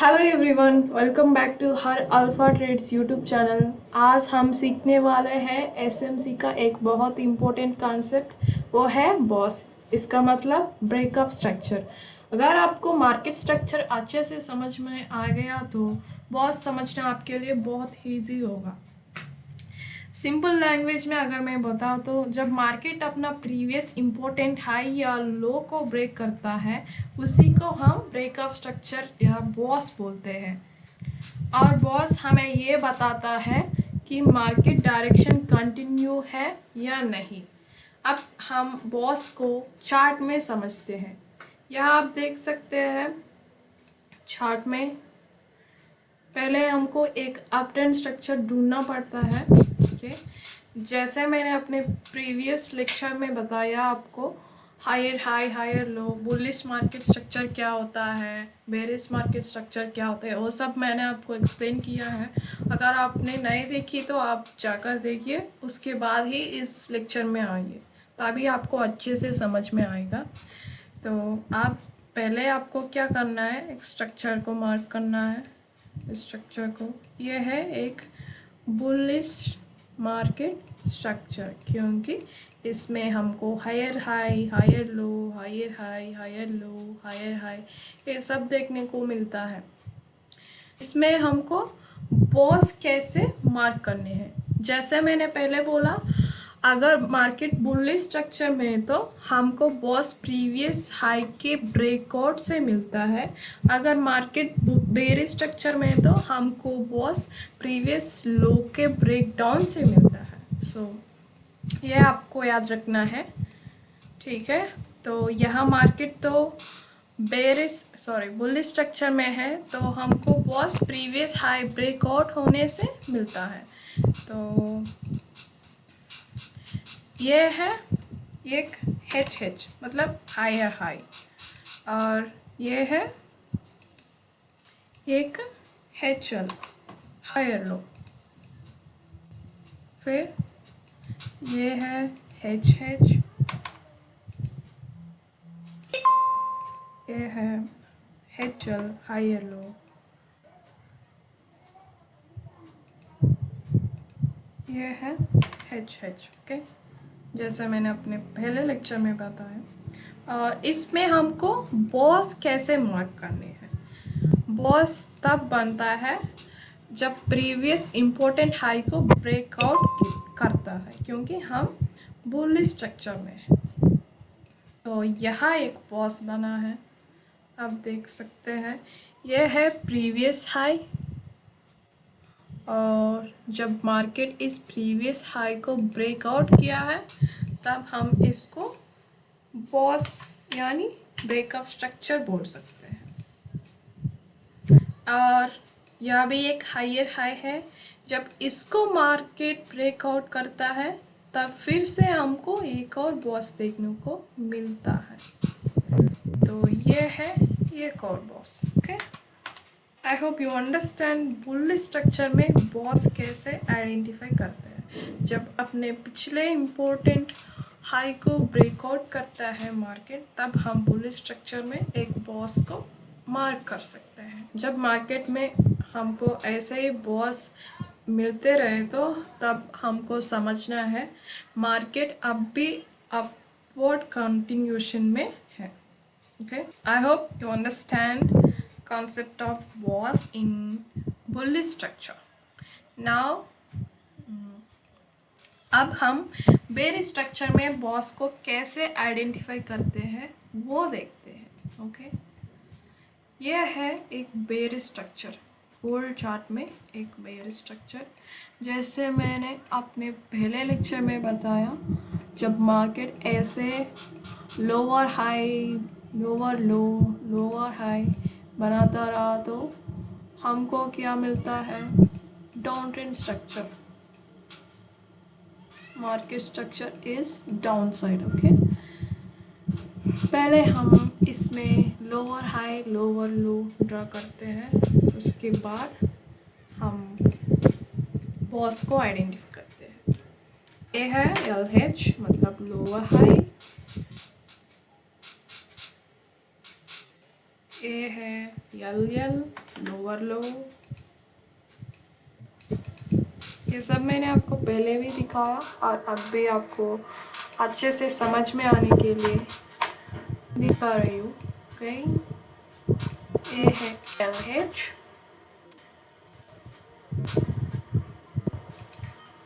Hello everyone, welcome back to her alpha trades YouTube channel. आज हम सीखने वाले हैं एसएमसी का एक बहुत इम्पोर्टेंट कॉन्सेप्ट, वो है बॉस। इसका मतलब ब्रेकअप स्ट्रक्चर। अगर आपको मार्केट स्ट्रक्चर अच्छे से समझ में आ गया तो बॉस समझना आपके लिए बहुत ईजी होगा। सिंपल लैंग्वेज में अगर मैं बताऊँ तो जब मार्केट अपना प्रीवियस इम्पोर्टेंट हाई या लो को ब्रेक करता है, उसी को हम ब्रेकअप स्ट्रक्चर या बॉस बोलते हैं। और बॉस हमें ये बताता है कि मार्केट डायरेक्शन कंटिन्यू है या नहीं। अब हम बॉस को चार्ट में समझते हैं। यहाँ आप देख सकते हैं चार्ट में पहले हमको एक अप ट्रेंड स्ट्रक्चर ढूंढना पड़ता है। ओके, जैसे मैंने अपने प्रीवियस लेक्चर में बताया आपको, higher high higher low, bullish market structure क्या होता है, बेरिश मार्केट स्ट्रक्चर क्या होता है, वो सब मैंने आपको एक्सप्लेन किया है। अगर आपने नहीं देखी तो आप जाकर देखिए, उसके बाद ही इस लेक्चर में आइए, तभी आपको अच्छे से समझ में आएगा। तो आप पहले आपको क्या करना है, एक स्ट्रक्चर को मार्क करना है। स्ट्रक्चर को, ये है एक बुलिश मार्केट स्ट्रक्चर, क्योंकि इसमें हमको higher high higher low, higher high higher low, higher high, ये सब देखने को मिलता है। इसमें हमको बॉस कैसे मार्क करने हैं, जैसे मैंने पहले बोला, अगर मार्केट बुलिश स्ट्रक्चर में है तो हमको बॉस प्रीवियस हाई के ब्रेकआउट से मिलता है। अगर मार्केट बेरिश स्ट्रक्चर में है तो हमको बॉस प्रीवियस लो के ब्रेकडाउन से मिलता है। ये आपको याद रखना है, ठीक है। तो यहाँ मार्केट तो बुलिश स्ट्रक्चर में है, तो हमको बॉस प्रीवियस हाई ब्रेकआउट होने से मिलता है। तो ये है एक एच मतलब हायर हाई, और ये है एक एचएल हायर लो, फिर ये है एच, ये है एचएल हायर लो, ये है एच। ओके, जैसे मैंने अपने पहले लेक्चर में बताया। और इसमें हमको बॉस कैसे मार्क करने हैं। बॉस तब बनता है जब प्रीवियस इम्पोर्टेंट हाई को ब्रेकआउट करता है, क्योंकि हम बुलिश स्ट्रक्चर में हैं। तो यहाँ एक बॉस बना है, आप देख सकते हैं। यह है प्रीवियस हाई, और जब मार्केट इस प्रीवियस हाई को ब्रेकआउट किया है तब हम इसको बॉस यानी ब्रेकअप स्ट्रक्चर बोल सकते हैं। और यह भी एक हायर हाई है, जब इसको मार्केट ब्रेकआउट करता है तब फिर से हमको एक और बॉस देखने को मिलता है। तो ये है एक और boss. Okay, I hope you understand bullish structure में बॉस कैसे आइडेंटिफाई करते हैं। जब अपने पिछले इम्पोर्टेंट हाई को ब्रेकआउट करता है मार्केट, तब हम बुलिश स्ट्रक्चर में एक बॉस को मार्क कर सकते हैं। जब मार्केट में हमको ऐसे ही बॉस मिलते रहे तो तब हमको समझना है मार्केट अब भी अपवर्ड कंटिन्यूशन में है। Okay, I hope you understand concept of boss in bullish structure. Now, अब हम बेरिश स्ट्रक्चर में बॉस को कैसे आइडेंटिफाई करते हैं वो देखते हैं। ओके, यह है एक बेरिश स्ट्रक्चर, गोल्ड चार्ट में एक बेरिश स्ट्रक्चर। जैसे मैंने अपने पहले लेक्चर में बताया, जब मार्केट ऐसे लोअर हाई लोअर लो लोअर हाई बनाता रहा तो हमको क्या मिलता है, down trend structure. Market structure is down side. Okay, पहले हम इसमें लोअर हाई लोअर लो ड्रा करते हैं, उसके बाद हम बॉस को आइडेंटिफाई करते हैं। ये है LH मतलब लोअर हाई, ये है यल यल, लोअर लो। ये सब मैंने आपको पहले भी दिखाया और अब भी आपको अच्छे से समझ में आने के लिए दिखा रही हूँ। ओके, ये है LH,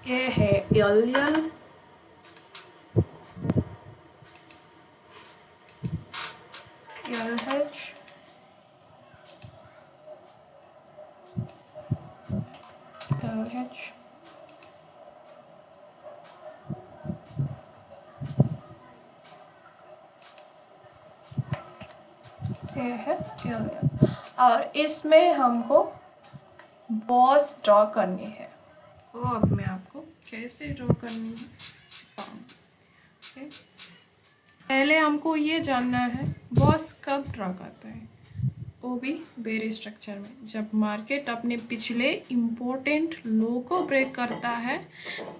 ये है LL, LH, LH, ये है LL। और इसमें हमको बॉस ड्रॉ करनी है। वो अब मैं आपको कैसे ड्रॉ करनी है सिखाऊंगी। ओके, पहले हमको ये जानना है बॉस कब ड्रॉ करता है, वो भी बेरी स्ट्रक्चर में। जब मार्केट अपने पिछले इम्पोर्टेंट लो को ब्रेक करता है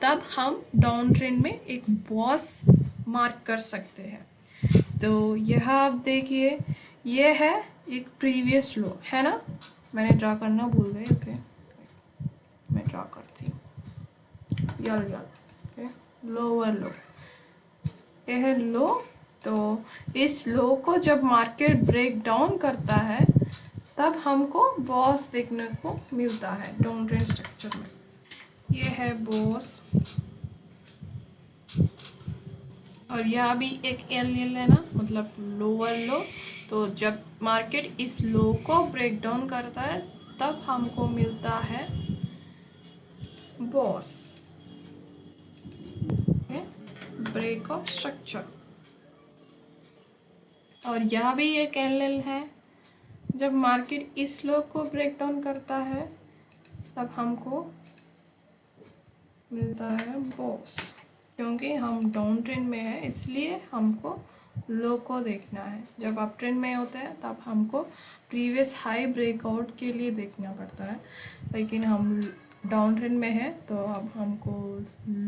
तब हम डाउन ट्रेंड में एक बॉस मार्क कर सकते हैं। तो यह आप देखिए, ये है एक प्रीवियस लो, है ना। मैंने ड्रा करना भूल गई। ओके, मैं ड्रा करती हूँ यल यल। ओके, लोअर लो, ये है लो। तो इस लो को जब मार्केट ब्रेक डाउन करता है तब हमको बॉस देखने को मिलता है डाउन ट्रेंड स्ट्रक्चर में। ये है बॉस, और यह भी एक LL है ना, मतलब लोअर लो। तो जब मार्केट इस लो को ब्रेक डाउन करता है तब हमको मिलता है बॉस, ब्रेक ऑफ स्ट्रक्चर। और यह भी एक LL है। जब मार्केट इस लो को ब्रेक डाउन करता है तब हमको मिलता है बॉस। क्योंकि हम डाउन ट्रेंड में है इसलिए हमको लो को देखना है। जब अप ट्रेंड में होता है तब हमको प्रीवियस हाई ब्रेकआउट के लिए देखना पड़ता है, लेकिन हम डाउन ट्रेंड में है तो अब हमको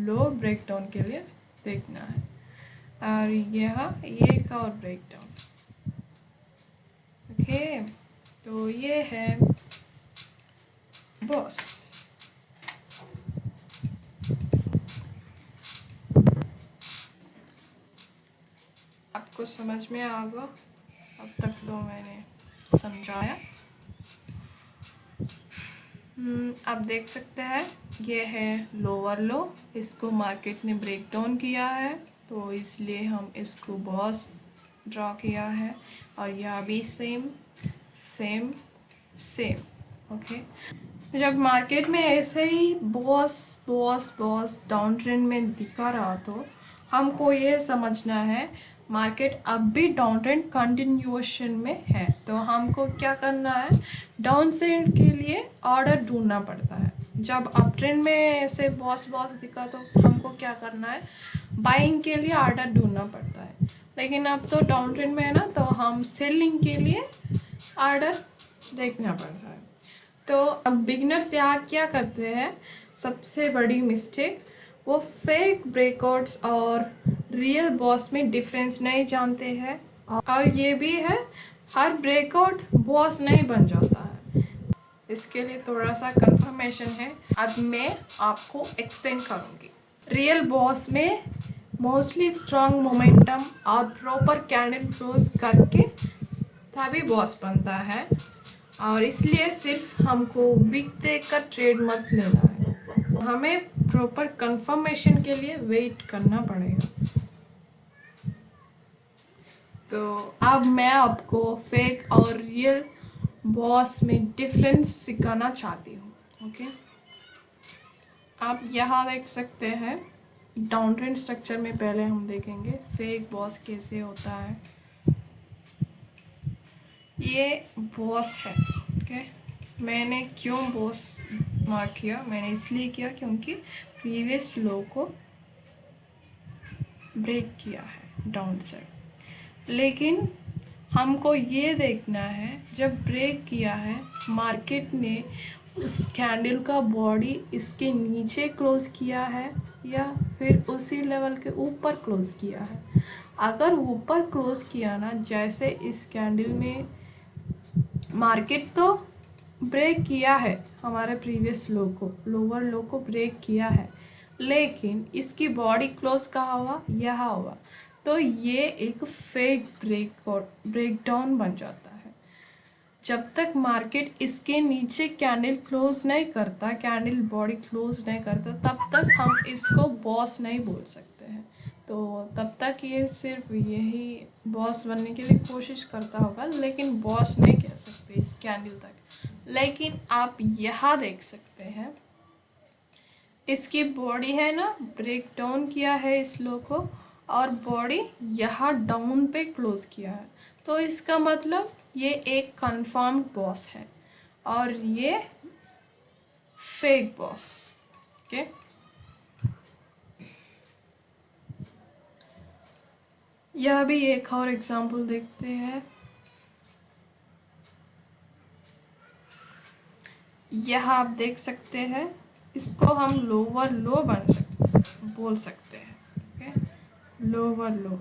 लो ब्रेक डाउन के लिए देखना है। और यह एक और ब्रेक डाउन। ओके, तो ये है बॉस। आपको समझ में आ गया अब तक तो मैंने समझाया। आप देख सकते हैं ये है लोअर लो, इसको मार्केट ने ब्रेक डाउन किया है तो इसलिए हम इसको बॉस ड्रॉ किया है। और यह भी सेम सेम सेम। ओके, जब मार्केट में ऐसे ही boss boss boss down trend में दिखा रहा तो हमको ये समझना है मार्केट अब भी डाउन ट्रेंड कंटिन्यूएशन में है। तो हमको क्या करना है, डाउन साइड के लिए ऑर्डर ढूंढना पड़ता है। जब अप ट्रेंड में ऐसे बॉस बॉस दिखा तो हमको क्या करना है, बाइंग के लिए ऑर्डर ढूंढना पड़ता है। लेकिन अब तो डाउन ट्रेंड में है ना, तो हम सेलिंग के लिए ऑर्डर देखना पड़ता है। तो अब बिगनर्स यहाँ क्या करते हैं, सबसे बड़ी मिस्टेक, वो फेक ब्रेकआउट्स और रियल बॉस में डिफरेंस नहीं जानते हैं। और ये भी है, हर ब्रेकआउट बॉस नहीं बन जाता है। इसके लिए थोड़ा सा कंफर्मेशन है, अब मैं आपको एक्सप्लेन करूँगी। रियल बॉस में मोस्टली स्ट्रॉन्ग मोमेंटम और प्रॉपर कैंडल क्लोज करके तभी बॉस बनता है। और इसलिए सिर्फ हमको विक देखकर ट्रेड मत लेना है, हमें प्रॉपर कंफर्मेशन के लिए वेट करना पड़ेगा। तो अब मैं आपको फेक और रियल बॉस में डिफरेंस सिखाना चाहती हूँ। ओके, आप यहाँ देख सकते हैं डाउन ट्रेंड स्ट्रक्चर में पहले हम देखेंगे फेक बॉस कैसे होता है। ये बॉस है। ओके, मैंने क्यों बॉस मार्क किया, मैंने इसलिए किया क्योंकि प्रीवियस लो को ब्रेक किया है डाउन साइड। लेकिन हमको ये देखना है जब ब्रेक किया है मार्केट ने उस कैंडल का बॉडी इसके नीचे क्लोज किया है या फिर उसी लेवल के ऊपर क्लोज किया है। अगर ऊपर क्लोज किया ना, जैसे इस कैंडल में मार्केट तो ब्रेक किया है, हमारे प्रीवियस लो को, लोअर लो को ब्रेक किया है, लेकिन इसकी बॉडी क्लोज कहाँ हुआ, यहाँ हुआ, तो ये एक फेक ब्रेक और ब्रेकडाउन बन जाता है। जब तक मार्केट इसके नीचे कैंडल क्लोज नहीं करता, कैंडल बॉडी क्लोज नहीं करता, तब तक हम इसको बॉस नहीं बोल सकते हैं। तो तब तक ये सिर्फ यही बॉस बनने के लिए कोशिश करता होगा, लेकिन बॉस नहीं कह सकते इस कैंडल तक। लेकिन आप यहाँ देख सकते हैं, इसकी बॉडी है ना, ब्रेक डाउन किया है इस लो को, और बॉडी यहाँ डाउन पे क्लोज किया है, तो इसका मतलब ये एक कंफर्म्ड बॉस है और ये फेक बॉस। ओके, यह भी एक और एग्जांपल देखते हैं। यह आप देख सकते हैं, इसको हम लोअर लो बोल सकते हैं। ओके, लोअर लो,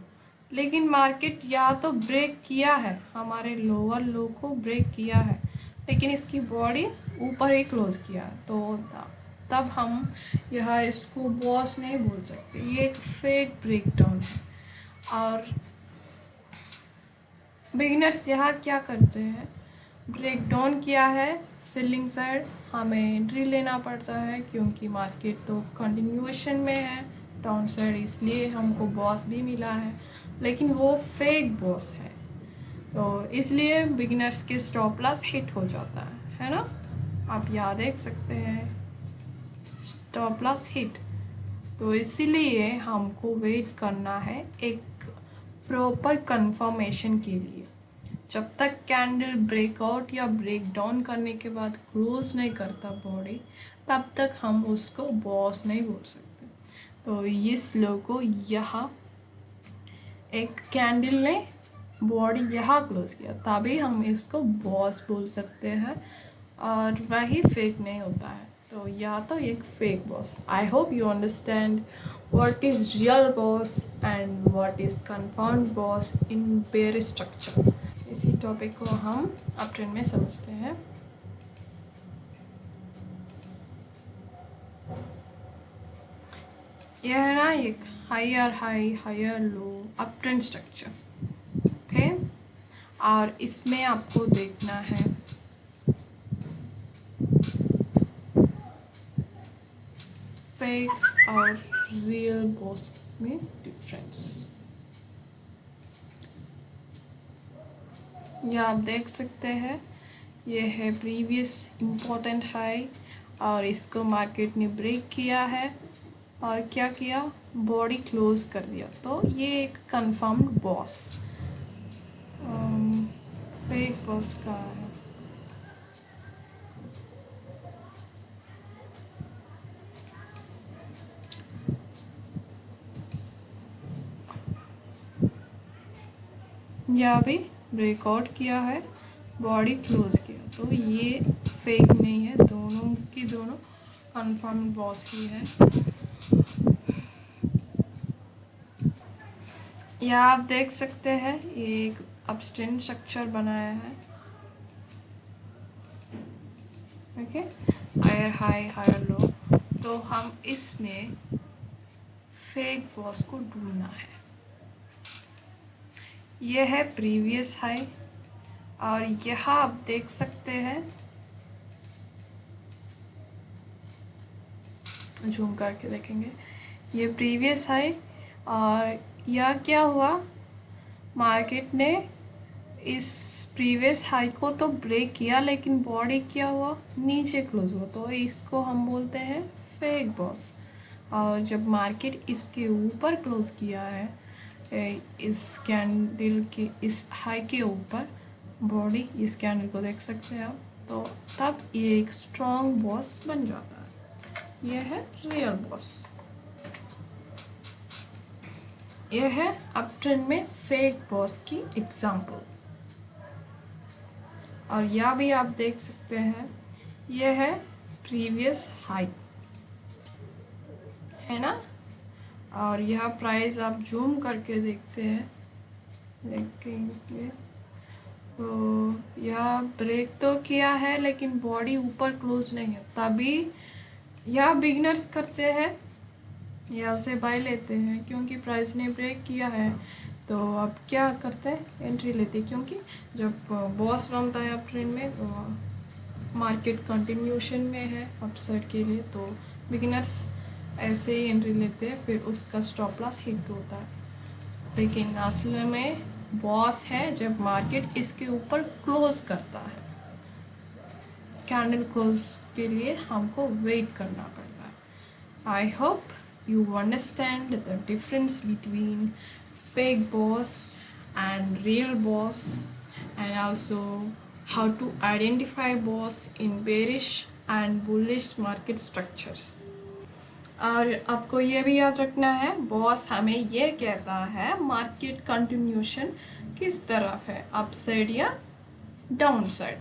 लेकिन मार्केट या तो ब्रेक किया है, हमारे लोअर लो को ब्रेक किया है, लेकिन इसकी बॉडी ऊपर ही क्लोज किया, तो तब हम यह इसको बॉस नहीं बोल सकते, ये एक फेक ब्रेकडाउन है। और बिगिनर्स यहाँ क्या करते हैं, ब्रेक डाउन किया है सेलिंग साइड, हमें एंट्री लेना पड़ता है क्योंकि मार्केट तो कंटिन्यूएशन में है डाउन साइड, इसलिए हमको बॉस भी मिला है, लेकिन वो फेक बॉस है, तो इसलिए बिगिनर्स के स्टॉप लॉस हिट हो जाता है ना। आप यहाँ देख सकते हैं स्टॉप लॉस हिट, तो इसीलिए हमको वेट करना है एक प्रॉपर कंफर्मेशन के लिए। जब तक कैंडल ब्रेकआउट या ब्रेक डाउन करने के बाद क्लोज नहीं करता बॉडी, तब तक हम उसको बॉस नहीं बोल सकते। तो इस लो को यहाँ एक कैंडल ने बॉडी यहाँ क्लोज किया, तभी हम इसको बॉस बोल सकते हैं, और वही फेक नहीं होता है। तो या तो एक fake boss. I hope you understand what is real boss and what is confirmed boss in bear structure। इसी टॉपिक को हम अप ट्रेंड में समझते हैं। यह है ना एक higher high higher low up trend structure. Okay, और इसमें आपको देखना है फेक और रियल बॉस में डिफरेंस। यह आप देख सकते हैं, ये है प्रीवियस इम्पोर्टेंट हाई, और इसको मार्केट ने ब्रेक किया है और क्या किया, बॉडी क्लोज कर दिया, तो ये एक कंफर्म्ड बॉस। फेक बॉस का है, यहाँ भी ब्रेकआउट किया है, बॉडी क्लोज किया, तो ये फेक नहीं है, दोनों की दोनों कंफर्म बॉस ही है। यहाँ आप देख सकते हैं ये एक अपस्ट्रेंड स्ट्रक्चर बनाया है। Okay, higher high higher low, तो हम इसमें फेक बॉस को ढूंढना है। यह है प्रीवियस हाई, और यहाँ आप देख सकते हैं, जूम करके देखेंगे, ये प्रीवियस हाई, और यह क्या हुआ, मार्केट ने इस प्रीवियस हाई को तो ब्रेक किया, लेकिन बॉडी क्या हुआ, नीचे क्लोज हुआ, तो इसको हम बोलते हैं फेक बॉस। और जब मार्केट इसके ऊपर क्लोज किया है, इस कैंडल के इस हाई के ऊपर, बॉडी इस कैंडल को देख सकते हैं आप, तो तब ये एक स्ट्रॉन्ग बॉस बन जाता है। यह है रियल बॉस। यह है अप ट्रेंड में फेक बॉस की एग्जाम्पल। और यह भी आप देख सकते हैं, यह है प्रीवियस हाई, है ना। और यह प्राइस आप जूम करके देखते हैं, देखेंगे तो यह ब्रेक तो किया है लेकिन बॉडी ऊपर क्लोज नहीं है, तभी यह बिगनर्स करते हैं, यहाँ से बाय लेते हैं क्योंकि प्राइस ने ब्रेक किया है। तो अब क्या करते हैं, एंट्री लेते हैं, क्योंकि जब बॉस बनता है अप ट्रेंड में तो मार्केट कंटिन्यूशन में है अपसाइड के लिए, तो बिगिनर्स ऐसे ही एंट्री लेते हैं, फिर उसका स्टॉप लॉस हिट होता है। लेकिन असल में बॉस है जब मार्केट इसके ऊपर क्लोज करता है, कैंडल क्लोज के लिए हमको वेट करना पड़ता है। I hope you understand the difference between fake boss and real boss, and also how to identify boss in bearish and bullish market structures. और आपको ये भी याद रखना है, बॉस हमें ये कहता है मार्केट कंटिन्यूशन किस तरफ है, अप साइड या डाउन साइड।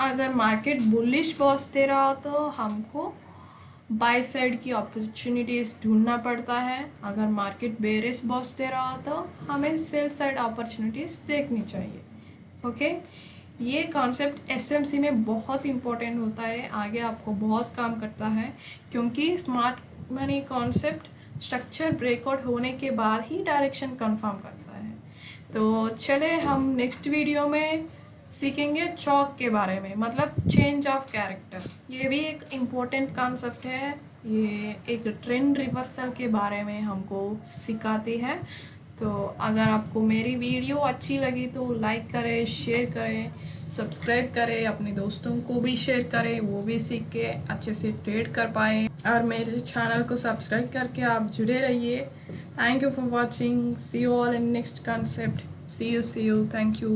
अगर मार्केट बुलिश बॉस दे रहा हो तो हमको बाय साइड की अपॉर्चुनिटीज़ ढूंढना पड़ता है, अगर मार्केट बेरिश बॉस दे रहा हो तो हमें सेल साइड अपॉर्चुनिटीज़ देखनी चाहिए। ओके, ये कॉन्सेप्ट एसएमसी में बहुत इम्पोर्टेंट होता है, आगे आपको बहुत काम करता है, क्योंकि smart money concept structure breakout होने के बाद ही डायरेक्शन कंफर्म करता है। तो चले हम नेक्स्ट वीडियो में सीखेंगे चौक के बारे में, मतलब चेंज ऑफ कैरेक्टर। ये भी एक इम्पोर्टेंट कॉन्सेप्ट है, ये एक ट्रेंड रिवर्सल के बारे में हमको सिखाती है। तो अगर आपको मेरी वीडियो अच्छी लगी तो लाइक करें, शेयर करें, सब्सक्राइब करें, अपने दोस्तों को भी शेयर करें, वो भी सीख के अच्छे से ट्रेड कर पाएँ, और मेरे चैनल को सब्सक्राइब करके आप जुड़े रहिए। Thank you for watching, see you all in next concept, see you, thank you.